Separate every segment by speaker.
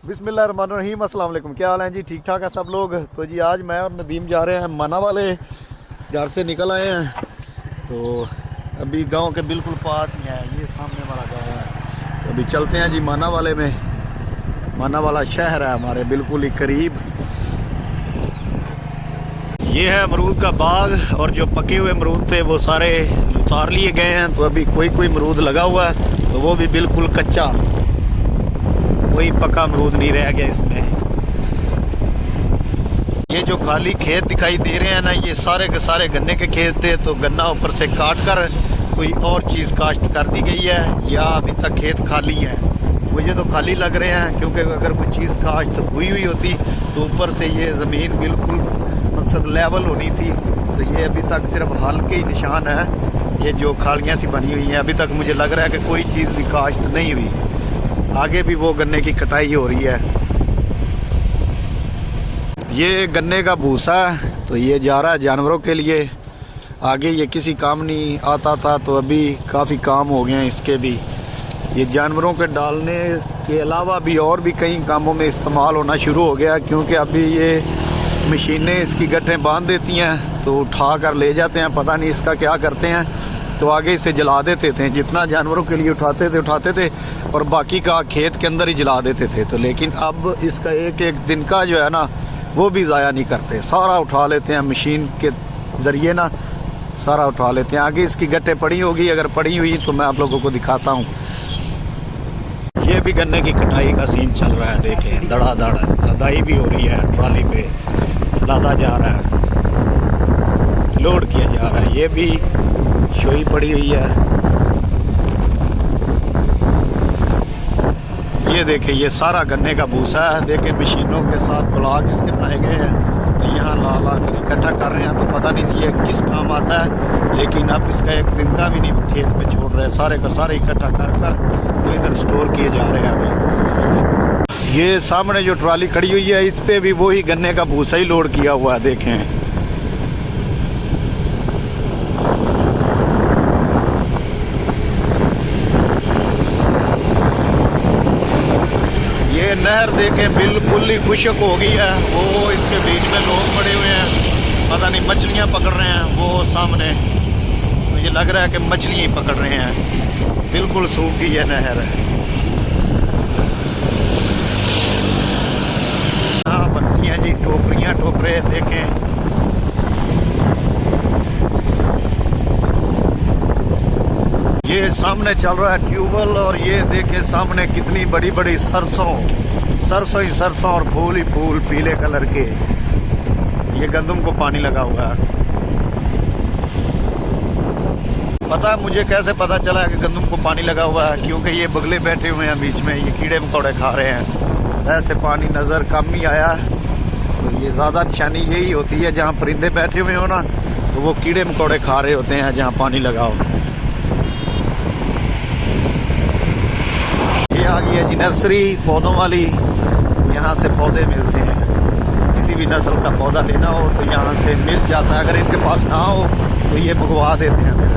Speaker 1: बिस्मिल्लाहिर्रहमानिर्रहीम, अस्सलाम वालेकुम। क्या हाल है जी? ठीक ठाक है सब लोग। तो जी आज मैं और नदीम जा रहे हैं माना वाले। घर से निकल आए हैं तो अभी गांव के बिल्कुल पास ही है, ये सामने वाला गांव है। तो अभी चलते हैं जी माना वाले में। माना वाला शहर है हमारे बिल्कुल ही करीब। ये है अमरूद का बाग और जो पके हुए अमरूद थे वो सारे उतार लिए गए हैं। तो अभी कोई कोई अमरूद लगा हुआ है तो वो भी बिल्कुल कच्चा, कोई पका अमरूद नहीं रह गया इसमें। ये जो खाली खेत दिखाई दे रहे हैं ना, ये सारे के सारे गन्ने के खेत थे। तो गन्ना ऊपर से काट कर कोई और चीज़ काश्त कर दी गई है या अभी तक खेत खाली है। मुझे तो खाली लग रहे हैं क्योंकि अगर कोई चीज़ काश्त हुई हुई होती तो ऊपर से ये ज़मीन बिल्कुल मकसद लेवल होनी थी। तो ये अभी तक सिर्फ हल्के ही निशान है, ये जो खालियाँ सी बनी हुई हैं। अभी तक मुझे लग रहा है कि कोई चीज़ भी काश्त नहीं हुई। आगे भी वो गन्ने की कटाई हो रही है। ये गन्ने का भूसा है तो ये जा रहा है जानवरों के लिए। आगे ये किसी काम नहीं आता था तो अभी काफ़ी काम हो गए हैं इसके भी। ये जानवरों के डालने के अलावा भी और भी कई कामों में इस्तेमाल होना शुरू हो गया, क्योंकि अभी ये मशीनें इसकी गट्ठें बांध देती हैं तो उठा कर ले जाते हैं। पता नहीं इसका क्या करते हैं। तो आगे इसे जला देते थे, जितना जानवरों के लिए उठाते थे और बाकी का खेत के अंदर ही जला देते थे। तो लेकिन अब इसका एक एक दिन का जो है ना वो भी ज़ाया नहीं करते, सारा उठा लेते हैं मशीन के ज़रिए ना, सारा उठा लेते हैं। आगे इसकी गट्ठें पड़ी होगी, अगर पड़ी हुई तो मैं आप लोगों को दिखाता हूँ। ये भी गन्ने की कटाई का सीन चल रहा है, देखें धड़ाधड़ लदाई भी हो रही है। ट्राली पे लादा जा रहा है, लोड किया जा रहा है। ये भी शोई पड़ी हुई है। ये देखें ये सारा गन्ने का भूसा है। देखें मशीनों के साथ ब्लॉक इसके बनाए गए हैं तो यहाँ ला ला कर इकट्ठा कर रहे हैं। तो पता नहीं ये किस काम आता है, लेकिन अब इसका एक दिन का भी नहीं खेत में छोड़ रहे हैं। सारे का सारे इकट्ठा कर कर तो इधर स्टोर किए जा रहे हैं अभी। ये सामने जो ट्राली खड़ी हुई है इस पे भी वही गन्ने का भूसा ही लोड किया हुआ है। देखें नहर देखें बिल्कुल ही खुशक हो गई है। वो इसके बीच में लोग पड़े हुए हैं, पता नहीं मछलियां पकड़ रहे हैं। वो सामने मुझे लग रहा है कि मछलियां ही पकड़ रहे हैं। बिल्कुल सूख गई है नहर। हाँ बनती हैं जी टोकरियां टोकरे। देखें ये सामने चल रहा है ट्यूबवेल और ये देखें सामने कितनी बड़ी बड़ी सरसों ही सरसों और फूल ही फूल पीले कलर के। ये गंदम को पानी लगा हुआ है। पता है मुझे कैसे पता चला कि गंदम को पानी लगा हुआ है? क्योंकि ये बगले बैठे हुए हैं बीच में, ये कीड़े मकोड़े खा रहे हैं। ऐसे पानी नज़र कम ही आया तो ये ज़्यादा निशानी यही होती है, जहाँ परिंदे बैठे हुए हो ना तो वो कीड़े मकोड़े खा रहे होते हैं जहाँ पानी लगा हो। ये आ गई है जी नर्सरी पौधों वाली। यहाँ से पौधे मिलते हैं, किसी भी नस्ल का पौधा लेना हो तो यहाँ से मिल जाता है। अगर इनके पास ना हो तो ये मंगवा देते हैं फिर।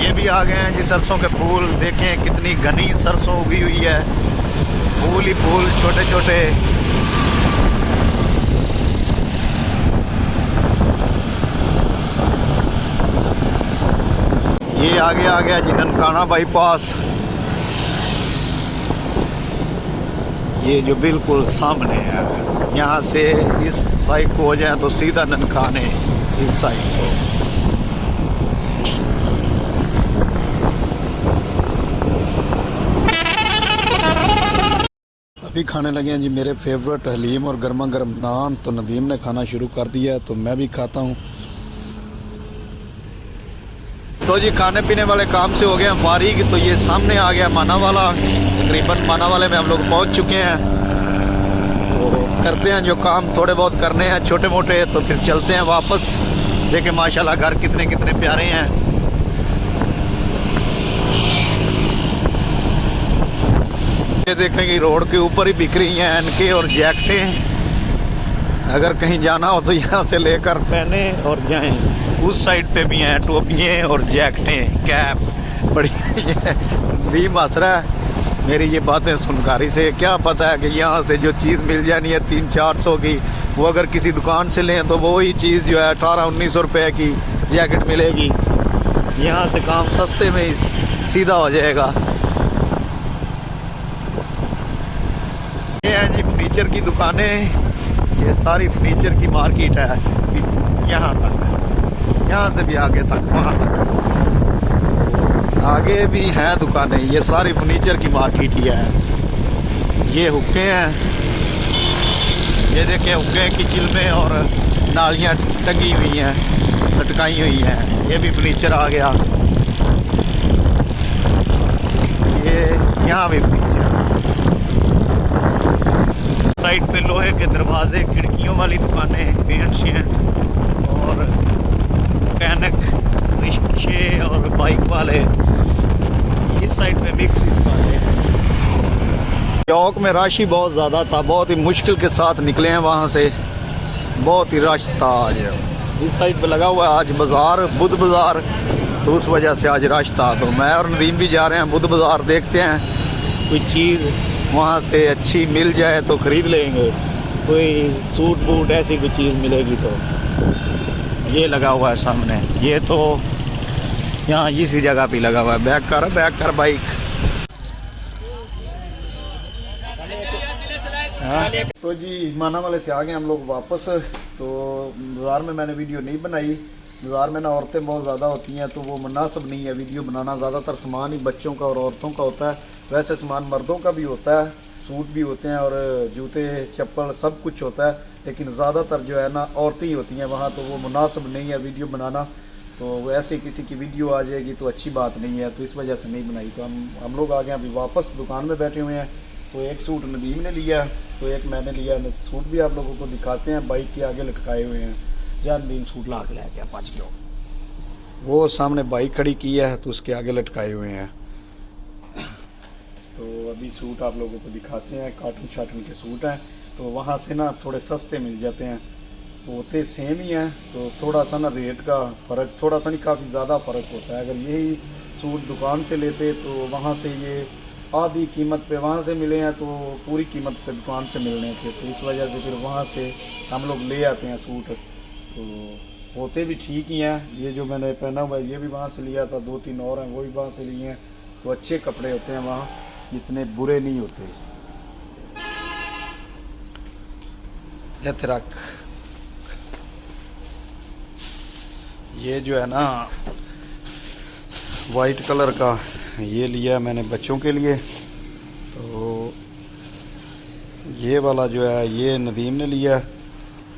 Speaker 1: ये भी आ गए हैं जी सरसों के फूल। देखें कितनी घनी सरसों उगी हुई है, फूल ही फूल छोटे छोटे। ये आगे आ गया जी ननकाना बाईपास। ये जो बिल्कुल सामने है, यहाँ से इस साइड को हो जाए तो सीधा ननकाने इस साइड को। अभी खाने लगे हैं जी मेरे फेवरेट हलीम और गर्मा गर्म नान। तो नदीम ने खाना शुरू कर दिया है तो मैं भी खाता हूँ। तो जी खाने पीने वाले काम से हो गए हैं फारिग। तो ये सामने आ गया माना वाला। तकरीबन माना वाले में हम लोग पहुंच चुके हैं। तो करते हैं जो काम थोड़े बहुत करने हैं छोटे मोटे, तो फिर चलते हैं वापस। देखें माशाल्लाह घर कितने कितने प्यारे हैं। ये देखेंगे रोड के ऊपर ही बिक रही हैं एनके और जैकेटें। अगर कहीं जाना हो तो यहाँ से लेकर पहने और जाएं। उस साइड पे भी हैं टोपियाँ और जैकेटें, कैप बड़ी नीम हंस रहा है मेरी ये बातें सुनकारी से। क्या पता है कि यहाँ से जो चीज़ मिल जानी है 300-400 की, वो अगर किसी दुकान से लें तो वो ही चीज़ जो है 1800-1900 रुपये की जैकेट मिलेगी। यहाँ से काम सस्ते में ही सीधा हो जाएगा। ये है जी फर्नीचर की दुकानें, ये सारी फर्नीचर की मार्केट है यहाँ तक, यहाँ से भी आगे तक, वहाँ तक आगे भी हैं दुकानें। ये सारी फर्नीचर की मार्केट ही है। ये हुक्के हैं, ये देखिए हुक्के की चिलमें और नालियाँ टंगी हुई हैं, लटकाई हुई हैं। ये भी फर्नीचर आ गया। ये यहाँ भी फर्नीचर, साइड पे लोहे के दरवाजे, खिड़कियों वाली दुकानें, पेंट शेंट और मैकेनिक, रिक्शे और बाइक वाले। इस साइड पे मिक्स दुकानें हैं। चौक में रश ही बहुत ज़्यादा था, बहुत ही मुश्किल के साथ निकले हैं वहाँ से, बहुत ही रश था आज। इस साइड पे लगा हुआ है आज बाज़ार, बुध बाज़ार, तो उस वजह से आज रश था। तो मैं और नदीम भी जा रहे हैं बुध बाज़ार, देखते हैं कोई चीज़ वहाँ से अच्छी मिल जाए तो ख़रीद लेंगे। कोई सूट बूट ऐसी कोई चीज़ मिलेगी तो। ये लगा हुआ है सामने, ये तो यहाँ इसी जगह पे लगा हुआ है। बैक कर बाइक। हाँ तो जी माना वाले से आ गए हम लोग वापस। तो बाज़ार में मैंने वीडियो नहीं बनाई, बाज़ार में ना औरतें बहुत ज़्यादा होती हैं तो वो मुनासिब नहीं है वीडियो बनाना। ज़्यादातर सामान ही बच्चों का और औरतों का होता है, वैसे सामान मर्दों का भी होता है, सूट भी होते हैं और जूते चप्पल सब कुछ होता है, लेकिन ज़्यादातर जो है ना औरतें ही होती हैं वहाँ, तो वो मुनासिब नहीं है वीडियो बनाना। तो ऐसे किसी की वीडियो आ जाएगी तो अच्छी बात नहीं है, तो इस वजह से नहीं बनाई। तो हम लोग आ गए अभी वापस, दुकान में बैठे हुए हैं। तो एक सूट नदीम ने लिया तो एक मैंने लिया। सूट भी आप लोगों को दिखाते हैं, बाइक के आगे लटकाए हुए हैं। जहाँ नदीम सूट ला के गया 5 किलो, वो सामने बाइक खड़ी की है तो उसके आगे लटकाए हुए हैं। तो अभी सूट आप लोगों को दिखाते हैं, कार्टून शार्टून के सूट हैं। तो वहाँ से ना थोड़े सस्ते मिल जाते हैं, होते सेम ही हैं, तो थोड़ा सा ना रेट का फ़र्क, थोड़ा सा नहीं काफ़ी ज़्यादा फ़र्क होता है। अगर यही सूट दुकान से लेते तो वहाँ से ये आधी कीमत पे वहाँ से मिले हैं, तो पूरी कीमत पे दुकान से मिलने थे। तो इस वजह से फिर वहाँ से हम लोग ले आते हैं सूट। तो होते भी ठीक ही हैं। ये जो मैंने पहना हुआ है ये भी वहाँ से लिया था, 2-3 और हैं वो भी वहाँ से लिए हैं। तो अच्छे कपड़े होते हैं वहाँ, इतने बुरे नहीं होते। रख ये जो है ना वाइट कलर का ये लिया मैंने बच्चों के लिए। तो ये वाला जो है ये नदीम ने लिया।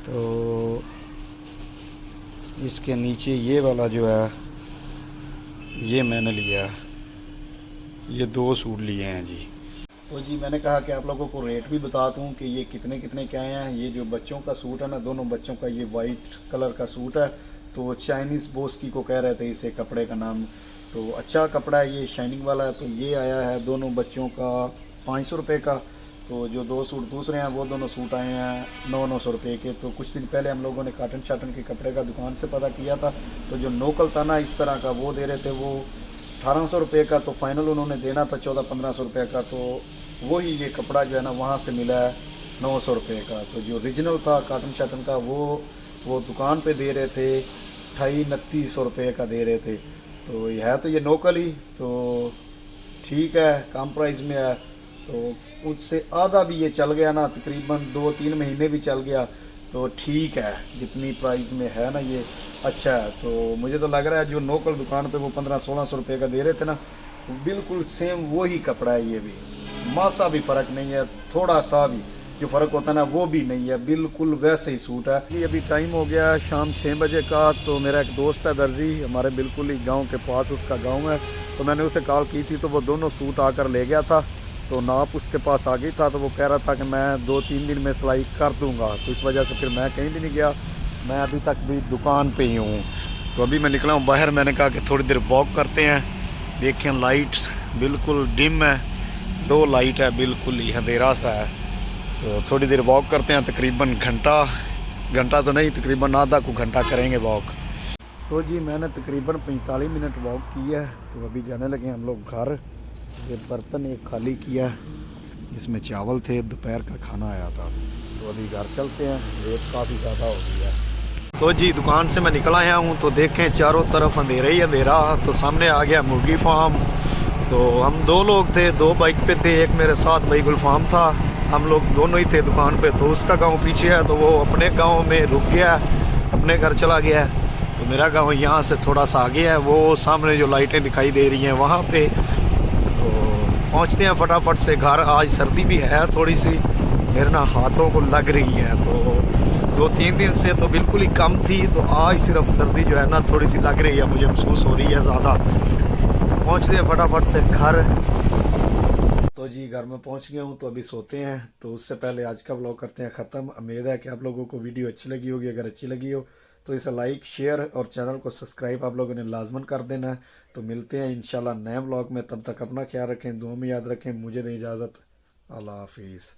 Speaker 1: तो इसके नीचे ये वाला जो है ये मैंने लिया। ये 2 सूट लिए हैं जी। तो जी मैंने कहा कि आप लोगों को रेट भी बता दूं कि ये कितने कितने के आए हैं। ये जो बच्चों का सूट है ना, दोनों बच्चों का, ये वाइट कलर का सूट है। तो चाइनीज़ बोस्की को कह रहे थे इसे कपड़े का नाम। तो अच्छा कपड़ा है, ये शाइनिंग वाला है। तो ये आया है दोनों बच्चों का 500 रुपये का। तो जो 2 सूट दूसरे हैं वो दोनों सूट आए हैं 900 रुपये के। तो कुछ दिन पहले हम लोगों ने काटन शाटन के कपड़े का दुकान से पता किया था, तो जो नोकल था ना इस तरह का वो दे रहे थे वो 1800 रुपये का। तो फाइनल उन्होंने देना था 1400-1500 रुपये का। तो वही ये कपड़ा जो है ना वहाँ से मिला है 900 रुपये का। तो जो ओरिजिनल था काटन शाटन का वो दुकान पे दे रहे थे 2800-2900 रुपये का दे रहे थे। तो यह है तो ये नोकल ही, तो ठीक है कम प्राइस में है। तो उससे आधा भी ये चल गया ना, तकरीबन 2-3 महीने भी चल गया तो ठीक है। जितनी प्राइस में है ना ये अच्छा है। तो मुझे तो लग रहा है जो नोकल दुकान पे वो 1500-1600 रुपये का दे रहे थे ना, बिल्कुल सेम वही कपड़ा है। ये भी मासा भी फ़र्क नहीं है, थोड़ा सा भी जो फ़र्क होता है ना वो भी नहीं है, बिल्कुल वैसे ही सूट है। ये अभी टाइम हो गया शाम 6 बजे का। तो मेरा एक दोस्त है दर्जी, हमारे बिल्कुल ही गांव के पास उसका गांव है। तो मैंने उसे कॉल की थी तो वो दोनों सूट आकर ले गया था। तो नाप उसके पास आ गई था, तो वो कह रहा था कि मैं 2-3 दिन में सिलाई कर दूँगा। तो इस वजह से फिर मैं कहीं भी नहीं गया, मैं अभी तक भी दुकान पर ही हूँ। तो अभी मैं निकला हूँ बाहर, मैंने कहा कि थोड़ी देर वॉक करते हैं। देखें लाइट्स बिल्कुल डिम है, 2 लाइट है, बिल्कुल ही अंधेरा सा है। तो थोड़ी देर वॉक करते हैं, तकरीबन घंटा घंटा तो नहीं, तकरीबन आधा को घंटा करेंगे वॉक। तो जी मैंने तकरीबन 45 मिनट वॉक किया है, तो अभी जाने लगे हम लोग घर। ये बर्तन एक खाली किया, इसमें चावल थे, दोपहर का खाना आया था। तो अभी घर चलते हैं, रेत काफ़ी ज़्यादा हो गई है। तो जी दुकान से मैं निकल आया हूँ, तो देखें चारों तरफ अंधेरा ही अंधेरा। तो सामने आ गया मुर्गी फार्म। तो हम 2 लोग थे, 2 बाइक पे थे, एक मेरे साथ भाई गुलफाम था, हम लोग दोनों ही थे दुकान पे। तो उसका गांव पीछे है, तो वो अपने गांव में रुक गया, अपने घर चला गया। तो मेरा गांव यहाँ से थोड़ा सा आगे है, वो सामने जो लाइटें दिखाई दे रही हैं वहाँ पे। तो पहुँचते हैं फटाफट से घर। आज सर्दी भी है थोड़ी सी, मेरे ना हाथों को लग रही है। तो 2-3 दिन से तो बिल्कुल ही कम थी, तो आज सिर्फ सर्दी जो है ना थोड़ी सी लग रही है, मुझे महसूस हो रही है ज़्यादा। पहुँचते हैं फटाफट से घर। तो जी घर में पहुंच गया हूं, तो अभी सोते हैं। तो उससे पहले आज का व्लॉग करते हैं ख़त्म। उम्मीद है कि आप लोगों को वीडियो अच्छी लगी होगी। अगर अच्छी लगी हो तो इसे लाइक, शेयर और चैनल को सब्सक्राइब आप लोगों ने लाजमन कर देना है। तो मिलते हैं इंशाल्लाह नए व्लॉग में, तब तक अपना ख्याल रखें, दुआ में याद रखें। मुझे दें इजाज़त, अल्लाह हाफिज़।